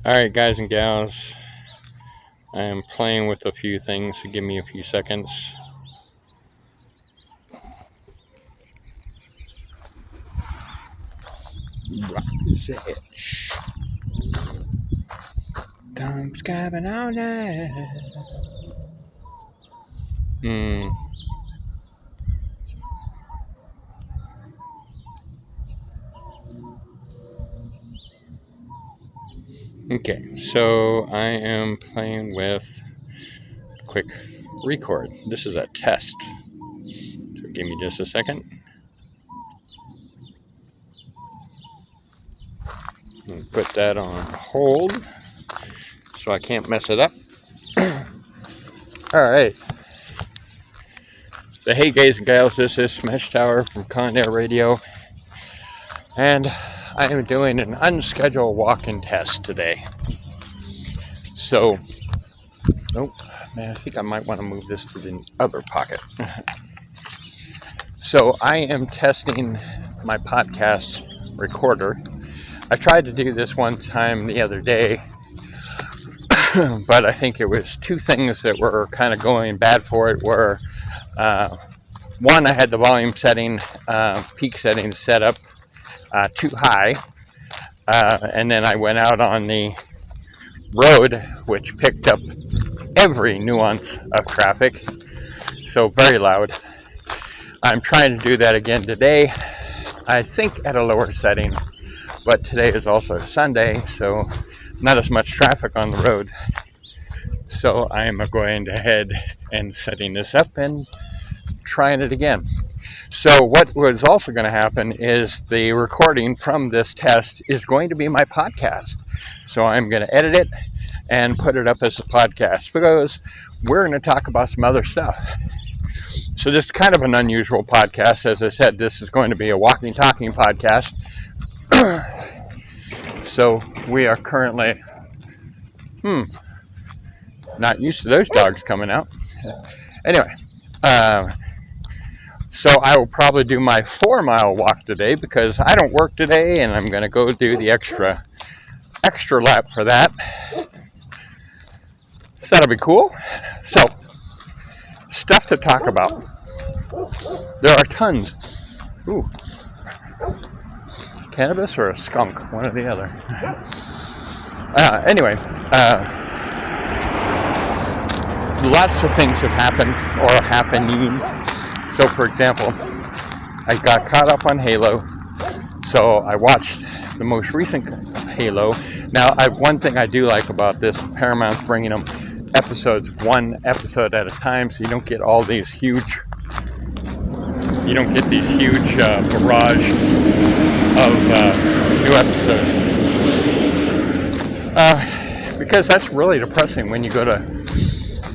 Alright, guys and gals, I am playing with a few things, so give me a few seconds. Rock this edge. Come scabbing on that. Okay, so I am playing with a quick record. This is a test. So give me just a second. Put that on hold so I can't mess it up. Alright. So hey guys and gals, this is Smash Tower from Con Air Radio. And I am doing an unscheduled walk-in test today. So, oh man, I think I might want to move this to the other pocket. So I am testing my podcast recorder. I tried to do this one time the other day, but I think it was two things that were kind of going bad for it were, one, I had the volume setting, peak settings set up too high, and then I went out on the road, which picked up every nuance of traffic, so very loud. I'm trying to do that again today, I think at a lower setting, but today is also Sunday, so not as much traffic on the road. So I am going ahead and setting this up and trying it again. So what was also going to happen is the recording from this test is going to be my podcast. So I'm going to edit it and put it up as a podcast because we're going to talk about some other stuff. So this is kind of an unusual podcast. As I said, this is going to be a walking, talking podcast. So we are currently, not used to those dogs coming out. Anyway, so I will probably do my 4-mile walk today because I don't work today, and I'm going to go do the extra lap for that. So that'll be cool. So, stuff to talk about. There are tons. Ooh. Cannabis or a skunk, one or the other. Anyway, lots of things have happened or are happening. So, for example, I got caught up on Halo, so I watched the most recent Halo. Now, one thing I do like about this, Paramount's bringing them episodes, one episode at a time, so you don't get all these huge, barrage of new episodes. Because that's really depressing when you go to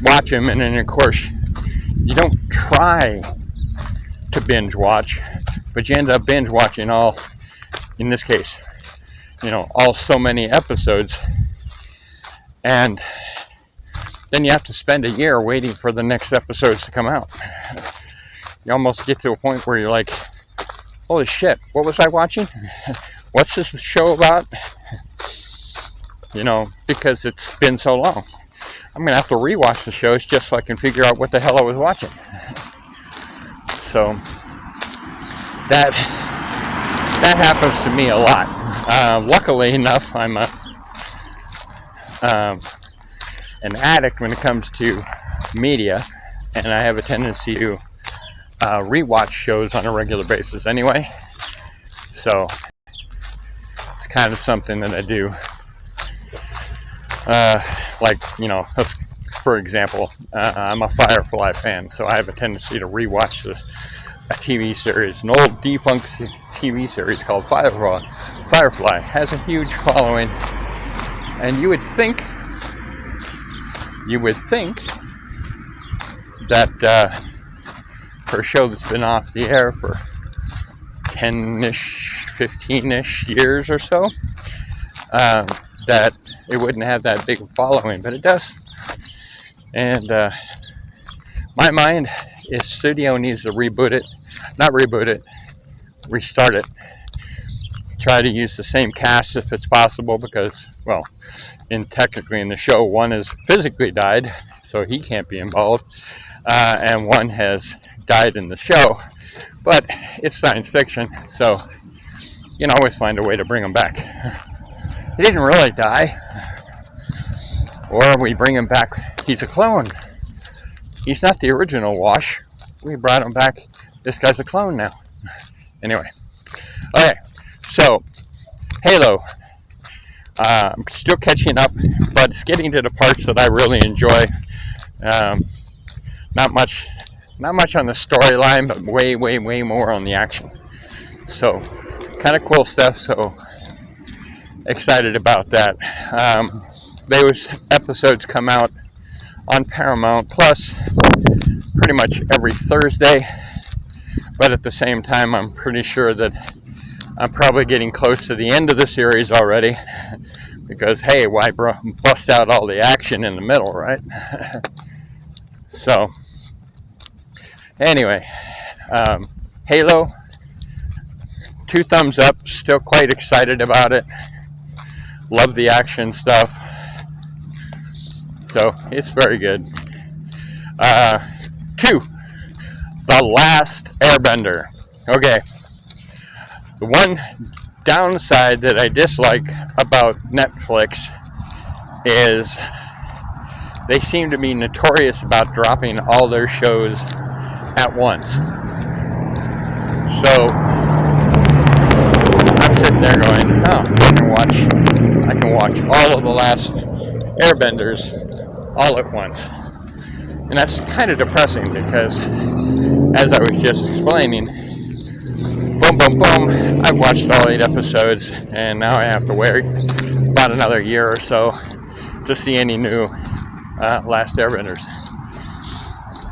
watch them, and then of course you don't try to binge watch, but you end up binge watching all, in this case, all so many episodes, and then you have to spend a year waiting for the next episodes to come out. You almost get to a point where you're like, holy shit, what was I watching? What's this show about? Because it's been so long. I'm going to have to rewatch the shows just so I can figure out what the hell I was watching. So, that happens to me a lot. Luckily enough, I'm an addict when it comes to media, and I have a tendency to rewatch shows on a regular basis anyway. So, it's kind of something that I do. For example, I'm a Firefly fan, so I have a tendency to rewatch a TV series, an old defunct TV series called Firefly. Firefly has a huge following, and you would think that for a show that's been off the air for 10-ish, 15-ish years or so, that it wouldn't have that big a following, but it does. And my mind is studio needs to restart it. try to use the same cast if it's possible because, well, technically in the show, one has physically died, so he can't be involved, and one has died in the show. But it's science fiction, so you can always find a way to bring him back. He didn't really die, or we bring him back. He's a clone. He's not the original Wash. We brought him back. This guy's a clone now. Anyway, okay, so Halo. I'm still catching up, but it's getting to the parts that I really enjoy. Not much on the storyline, but way more on the action. So, kind of cool stuff. So excited about that. Those episodes come out on Paramount Plus pretty much every Thursday. But at the same time, I'm pretty sure that I'm probably getting close to the end of the series already. Because, hey, why bust out all the action in the middle, right? So, anyway, Halo, 2 thumbs up. Still quite excited about it. Love the action stuff. So, it's very good. 2, The Last Airbender. Okay. The one downside that I dislike about Netflix is they seem to be notorious about dropping all their shows at once. So I'm sitting there going, oh, I can watch all of The Last Airbenders all at once. And that's kind of depressing because, as I was just explaining, boom, I've watched all 8 episodes, and now I have to wait about another year or so to see any new Last Airbenders.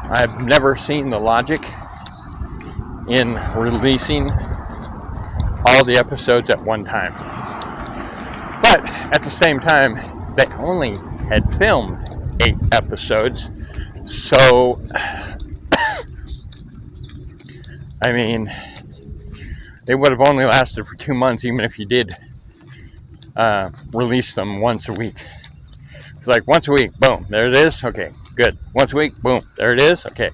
I've never seen the logic in releasing all the episodes at one time. But at the same time, they only had filmed 8 episodes, so I mean, it would have only lasted for 2 months, even if you did release them once a week. It's like once a week, boom, there it is. Okay, good. Once a week, boom, there it is. Okay,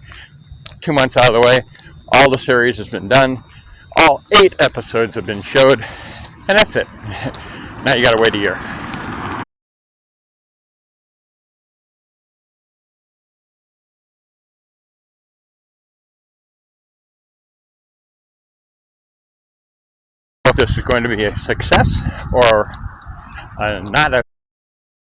2 months out of the way. All the series has been done. All 8 episodes have been showed, and that's it. Now you gotta wait a year. If this is going to be a success or not a